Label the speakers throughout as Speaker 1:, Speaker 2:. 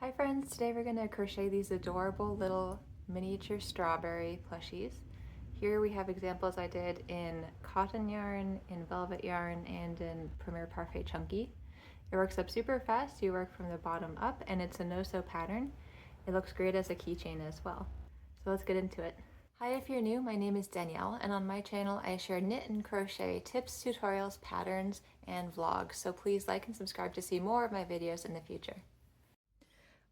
Speaker 1: Hi friends, today we're going to crochet these adorable little miniature strawberry plushies. Here we have examples I did in cotton yarn, in velvet yarn, and in Premier Parfait Chunky. It works up super fast, you work from the bottom up, and it's a no-sew pattern. It looks great as a keychain as well. So let's get into it. Hi, if you're new, my name is Danielle, and on my channel I share knit and crochet tips, tutorials, patterns, and vlogs, so please like and subscribe to see more of my videos in the future.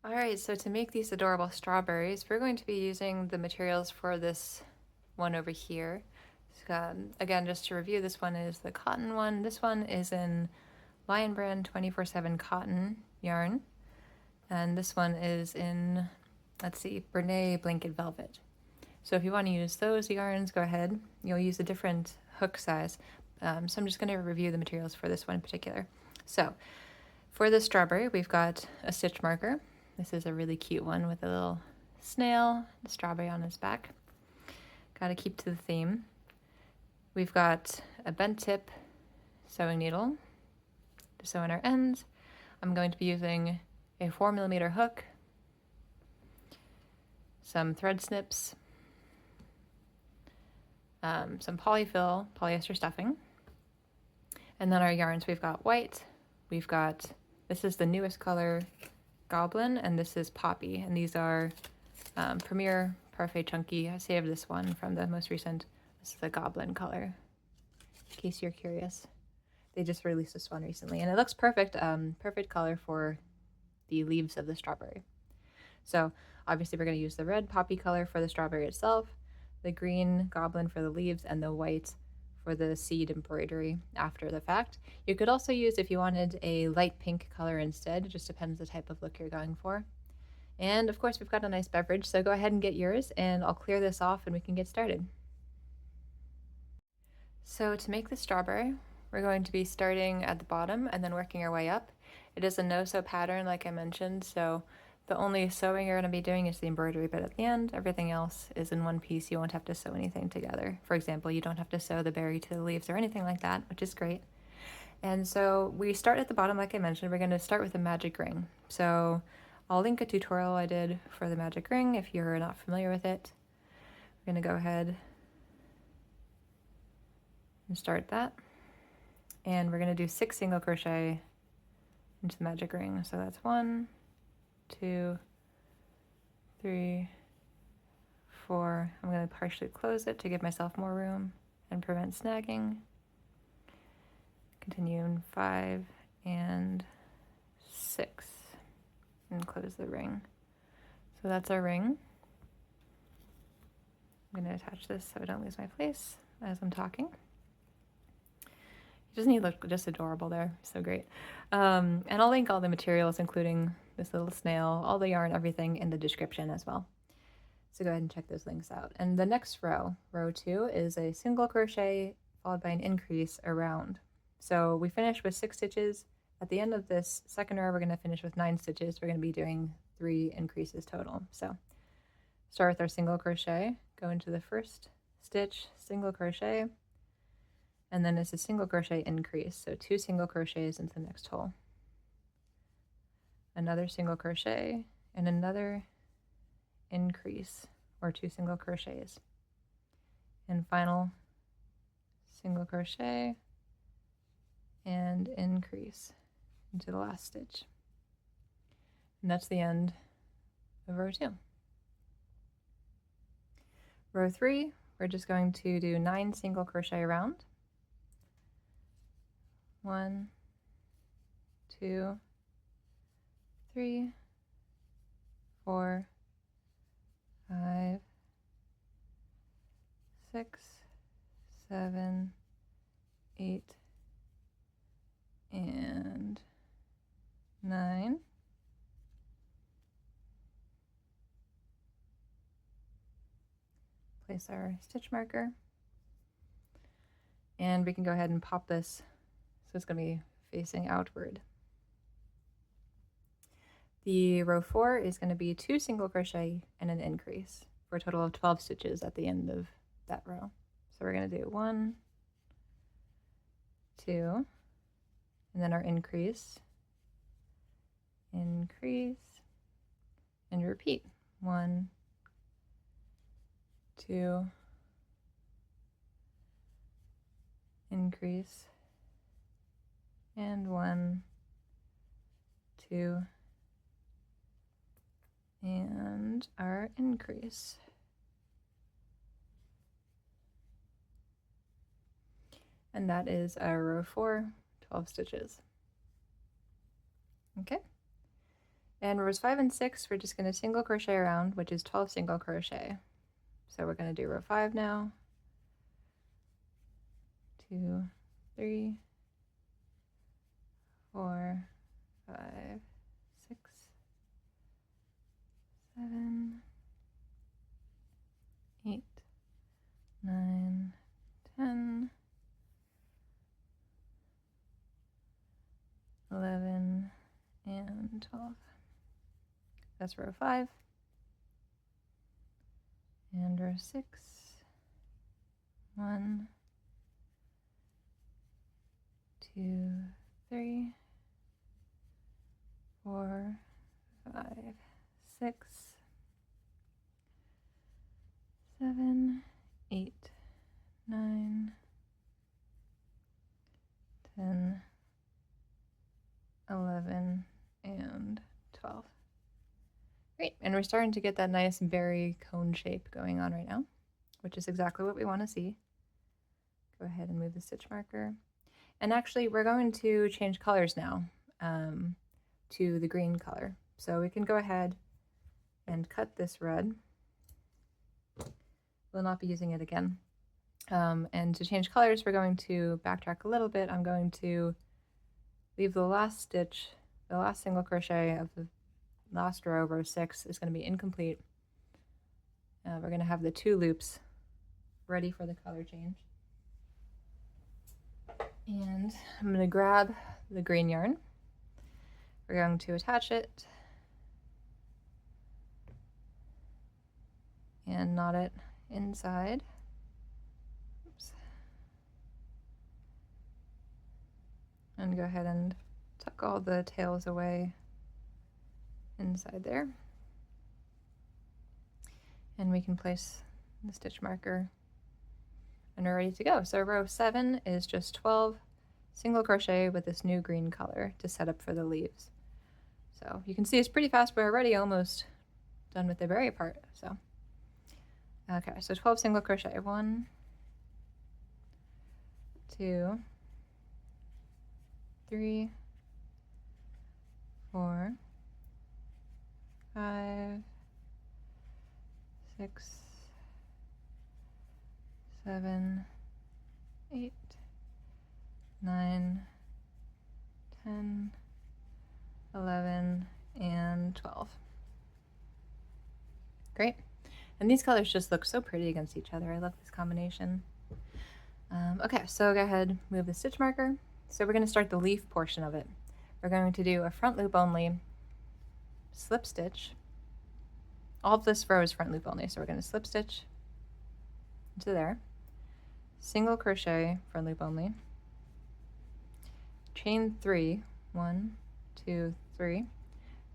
Speaker 1: Alright, so to make these adorable strawberries, we're going to be using the materials for this one over here. Again, just to review, this one is the cotton one. This one is in Lion Brand 24/7 cotton yarn. And this one is in, let's see, Bernay Blanket Velvet. So if you want to use those yarns, go ahead. You'll use a different hook size. So I'm just going to review the materials for this one in particular. So for the strawberry, we've got a stitch marker. This is a really cute one with a little snail, the strawberry on his back. Got to keep to the theme. We've got a bent tip sewing needle to sew in our ends. I'm going to be using a 4mm hook, some thread snips, some polyfill polyester stuffing, and then our yarns. We've got white, we've got, this is the newest color, Goblin, and this is Poppy, and these are Premier Parfait Chunky. I saved this one from the most recent. This is the Goblin color, in case you're curious. They just released this one recently, and it looks perfect, perfect color for the leaves of the strawberry. So obviously we're going to use the red Poppy color for the strawberry itself, the green Goblin for the leaves, and the white for the seed embroidery after the fact. You could also use, if you wanted, a light pink color instead. It just depends the type of look you're going for. And of course we've got a nice beverage, so go ahead and get yours and I'll clear this off and we can get started. So to make the strawberry, we're going to be starting at the bottom and then working our way up. It is a no-sew pattern like I mentioned, so the only sewing you're going to be doing is the embroidery bit at the end. Everything else is in one piece. You won't have to sew anything together. For example, you don't have to sew the berry to the leaves or anything like that, which is great. And so we start at the bottom, like I mentioned. We're going to start with a magic ring. So I'll link a tutorial I did for the magic ring if you're not familiar with it. We're going to go ahead and start that. And we're going to do 6 single crochet into the magic ring. So that's 1, 2, 3, 4. I'm going to partially close it to give myself more room and prevent snagging. Continue in 5 and 6 and close the ring. So that's our ring. I'm going to attach this so I don't lose my place as I'm talking. Doesn't he look just adorable there? So great. And I'll link all the materials, including this little snail, all the yarn, everything in the description as well. So go ahead and check those links out. And the next row, row 2, is a single crochet followed by an increase around. So we finished with 6 stitches. At the end of this second row, we're going to finish with 9 stitches. We're going to be doing 3 increases total. So start with our single crochet, go into the first stitch, single crochet, and then it's a single crochet increase, so 2 single crochets into the next hole, another single crochet, and another increase, or 2 single crochets, and final single crochet and increase into the last stitch. And that's the end of row 2. Row 3, we're just going to do 9 single crochet around. 1, 2, 3, 4, 5, 6, 7, 8, and 9. Place our stitch marker, and we can go ahead and pop this. So it's going to be facing outward. The row 4 is going to be 2 single crochet and an increase for a total of 12 stitches at the end of that row. So we're going to do 1, 2, and then our increase, repeat. 1, 2, increase, and 1, 2, and our increase. And that is our row 4, 12 stitches. Okay. And rows 5 and 6, we're just going to single crochet around, which is 12 single crochet. So we're going to do row 5 now. 2, 3, 4, 5, 6, 7, 8, 9, 10, 11, and 12. That's row 5. And row 6. 1, 2, 3, 4, 5, 6, 7, 8, 9, 10, 11, and 12. Great, and we're starting to get that nice berry cone shape going on right now, which is exactly what we want to see. Go ahead and move the stitch marker. And actually, we're going to change colors now to the green color. So we can go ahead and cut this red. We'll not be using it again. And to change colors, we're going to backtrack a little bit. I'm going to leave the last stitch, the last single crochet of the last row, row 6, is going to be incomplete. We're going to have the 2 loops ready for the color change. And I'm going to grab the green yarn. We're going to attach it and knot it inside. Oops. And go ahead and tuck all the tails away inside there. And we can place the stitch marker and we're ready to go. So row 7 is just 12 single crochet with this new green color to set up for the leaves. So you can see it's pretty fast. We're already almost done with the berry part. So okay, so 12 single crochet. 1, 2, 3, 4, 5, 6, 7, 8, 9, 10, 11, and 12. Great. And these colors just look so pretty against each other. I love this combination. Okay, so go ahead, move the stitch marker. So we're going to start the leaf portion of it. We're going to do a front loop only, slip stitch. All of this row is front loop only, so we're going to slip stitch into there, single crochet, front loop only, chain 3, 1, 2, 3,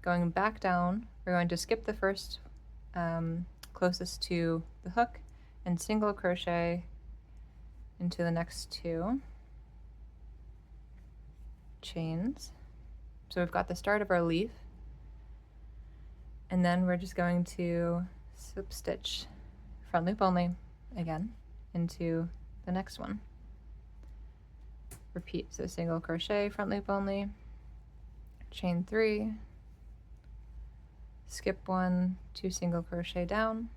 Speaker 1: going back down. We're going to skip the first closest to the hook and single crochet into the next 2 chains. So we've got the start of our leaf, and then we're just going to slip stitch front loop only again into the next one. Repeat, so single crochet, front loop only, chain 3, skip 1, 2 single crochet down,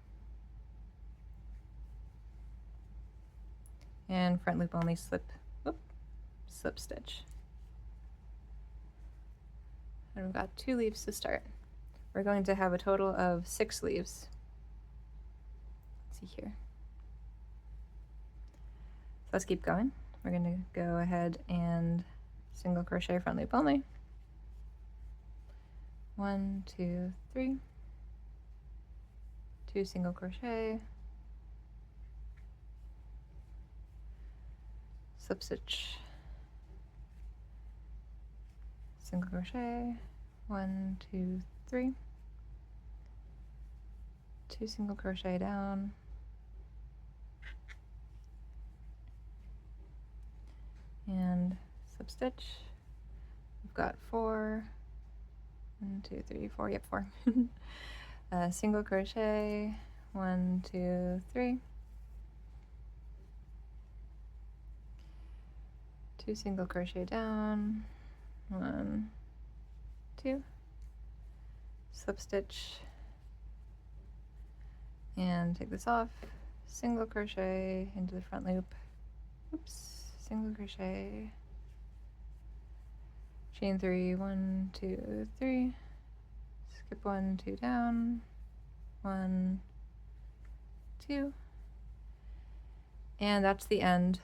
Speaker 1: and front loop only, slip stitch. And we've got 2 leaves to start. We're going to have a total of 6 leaves. Let's see here. So let's keep going. We're going to go ahead and single crochet, front loop only. 1, 2, 3. 2 single crochet, slip stitch, single crochet, 1, 2, 3, 2 single crochet down, and slip stitch. We've got 4, 1, 2, 3, 4, yep, 4. Single crochet, 1, 2, 3, 2 single crochet down, 1, 2, slip stitch, and take this off, single crochet into the front loop, oops, single crochet, chain 3, 1, 2, 3, skip 1, 2 down, 1, 2, and that's the end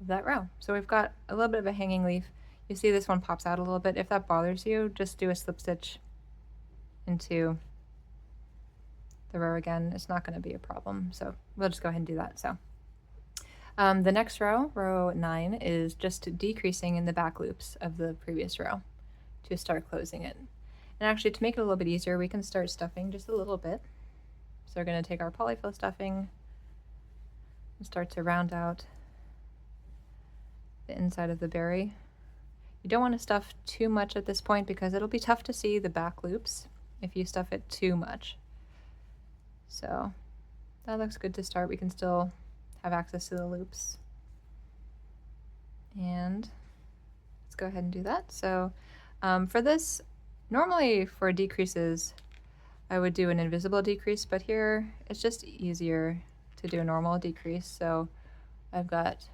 Speaker 1: of that row. So we've got a little bit of a hanging leaf. You see this one pops out a little bit. If that bothers you, just do a slip stitch into the row again. It's not going to be a problem, so we'll just go ahead and do that. So the next row, row 9, is just decreasing in the back loops of the previous row to start closing it. And actually, to make it a little bit easier, we can start stuffing just a little bit. So we're going to take our polyfill stuffing and start to round out the inside of the berry. You don't want to stuff too much at this point because it'll be tough to see the back loops if you stuff it too much. So that looks good to start. We can still have access to the loops. And let's go ahead and do that. So for this, normally for decreases, I would do an invisible decrease, but here it's just easier to do a normal decrease. So I've got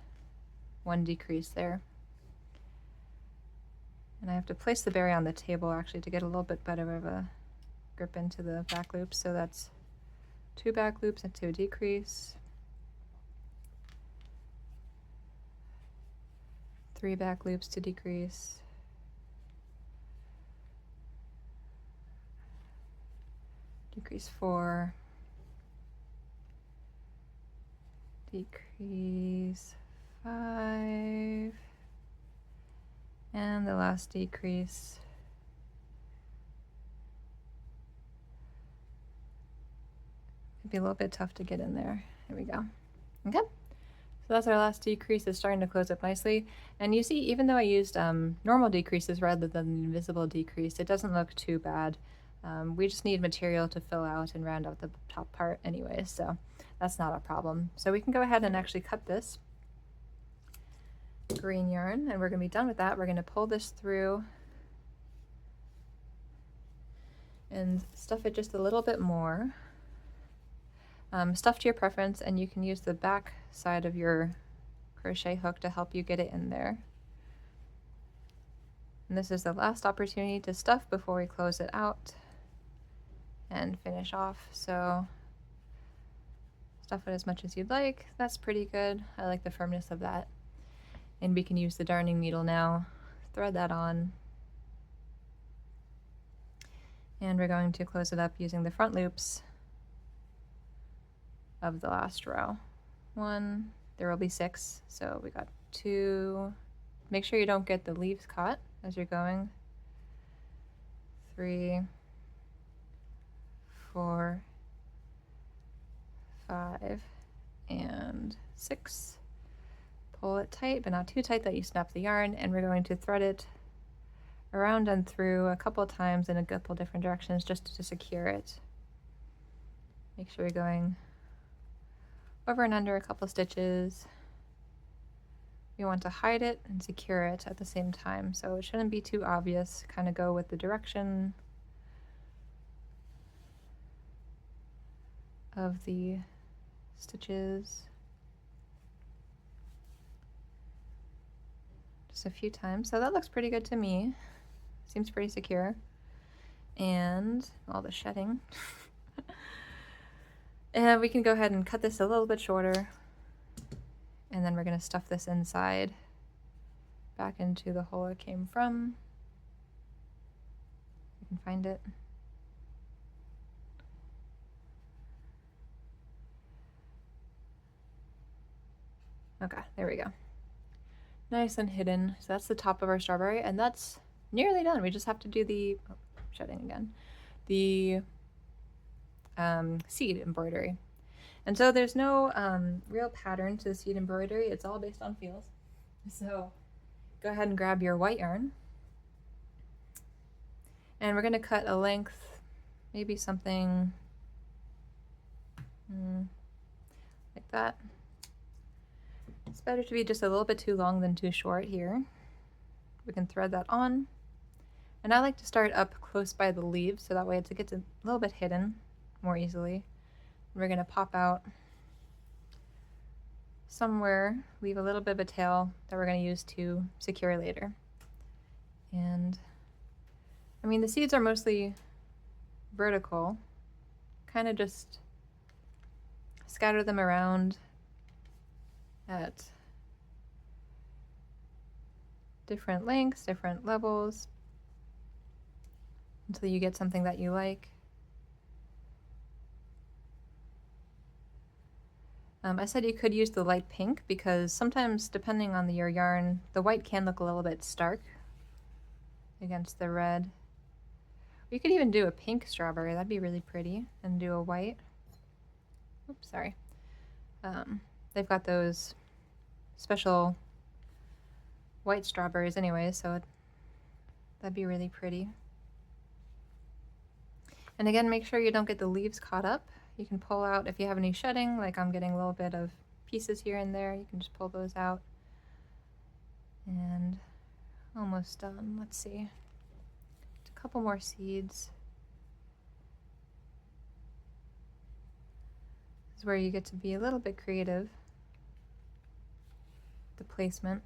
Speaker 1: 1 decrease there. And I have to place the berry on the table actually to get a little bit better of a grip into the back loops. So that's 2 back loops into a decrease, 3 back loops to decrease, decrease 4, decrease 5, and the last decrease. It'd be a little bit tough to get in there. Here we go. Okay, so that's our last decrease. It's starting to close up nicely. And you see, even though I used normal decreases rather than the invisible decrease, it doesn't look too bad. We just need material to fill out and round out the top part anyways, so that's not a problem. So we can go ahead and actually cut this green yarn, and we're going to be done with that. We're going to pull this through and stuff it just a little bit more. Stuff to your preference, and you can use the back side of your crochet hook to help you get it in there. And this is the last opportunity to stuff before we close it out and finish off. So stuff it as much as you'd like. That's pretty good. I like the firmness of that. And we can use the darning needle now, thread that on, and we're going to close it up using the front loops of the last row. 1, there will be 6, so we got 2. Make sure you don't get the leaves caught as you're going. 3, 4, 5, and 6. Pull it tight, but not too tight that you snap the yarn, and we're going to thread it around and through a couple times in a couple different directions just to secure it. Make sure you're going over and under a couple stitches. You want to hide it and secure it at the same time, so it shouldn't be too obvious. Kind of go with the direction of the stitches. Just a few times. So that looks pretty good to me. Seems pretty secure. And all the shedding. And we can go ahead and cut this a little bit shorter. And then we're going to stuff this inside back into the hole it came from. You can find it. Okay, there we go. Nice and hidden. So that's the top of our strawberry, and that's nearly done. We just have to do the shedding again. The seed embroidery. And so there's no real pattern to the seed embroidery. It's all based on feels. So go ahead and grab your white yarn. And we're going to cut a length, maybe something like that. It's better to be just a little bit too long than too short here. We can thread that on. And I like to start up close by the leaves so that way it gets a little bit hidden more easily. We're going to pop out somewhere, leave a little bit of a tail that we're going to use to secure later. And I mean, the seeds are mostly vertical. Kind of just scatter them around at different lengths, different levels, until you get something that you like. I said you could use the light pink because sometimes, depending on your yarn, the white can look a little bit stark against the red. You could even do a pink strawberry, that'd be really pretty, and do a white. Oops, sorry. They've got those special white strawberries anyway, so that'd be really pretty. And again, make sure you don't get the leaves caught up. You can pull out if you have any shedding, like I'm getting a little bit of pieces here and there, you can just pull those out. And almost done. Let's see. A couple more seeds. This is where you get to be a little bit creative. The placement.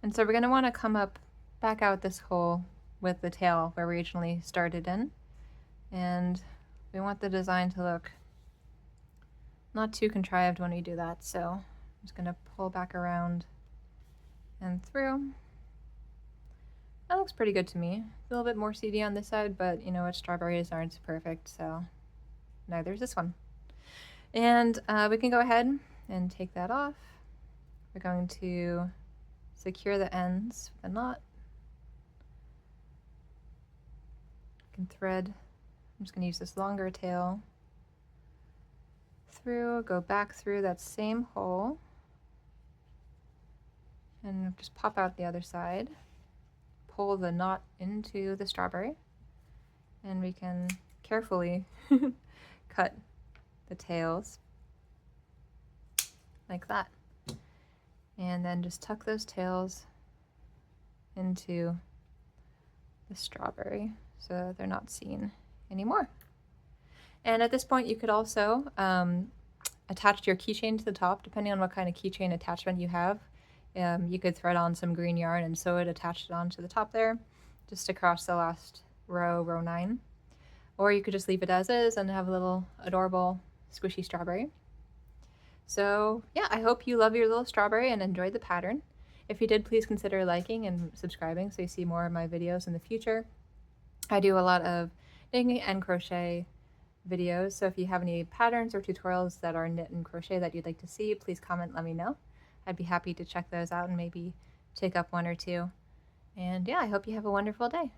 Speaker 1: And so we're going to want to come up back out this hole with the tail where we originally started in. And we want the design to look not too contrived when we do that, so I'm just going to pull back around and through. That looks pretty good to me. A little bit more seedy on this side, but you know what, strawberries aren't perfect, so neither is this one. And we can go ahead and take that off. We're going to secure the ends with a knot. I can thread. I'm just going to use this longer tail through, go back through that same hole, and just pop out the other side. Pull the knot into the strawberry, and we can carefully cut the tails like that. And then just tuck those tails into the strawberry so that they're not seen anymore. And at this point you could also attach your keychain to the top, depending on what kind of keychain attachment you have. You could thread on some green yarn and sew it, attach it onto the top there, just across the last row, row 9. Or you could just leave it as is and have a little adorable squishy strawberry. So yeah, I hope you love your little strawberry and enjoyed the pattern. If you did, please consider liking and subscribing so you see more of my videos in the future. I do a lot of knitting and crochet videos, so if you have any patterns or tutorials that are knit and crochet that you'd like to see, please comment, let me know. I'd be happy to check those out and maybe take up one or two. And yeah, I hope you have a wonderful day.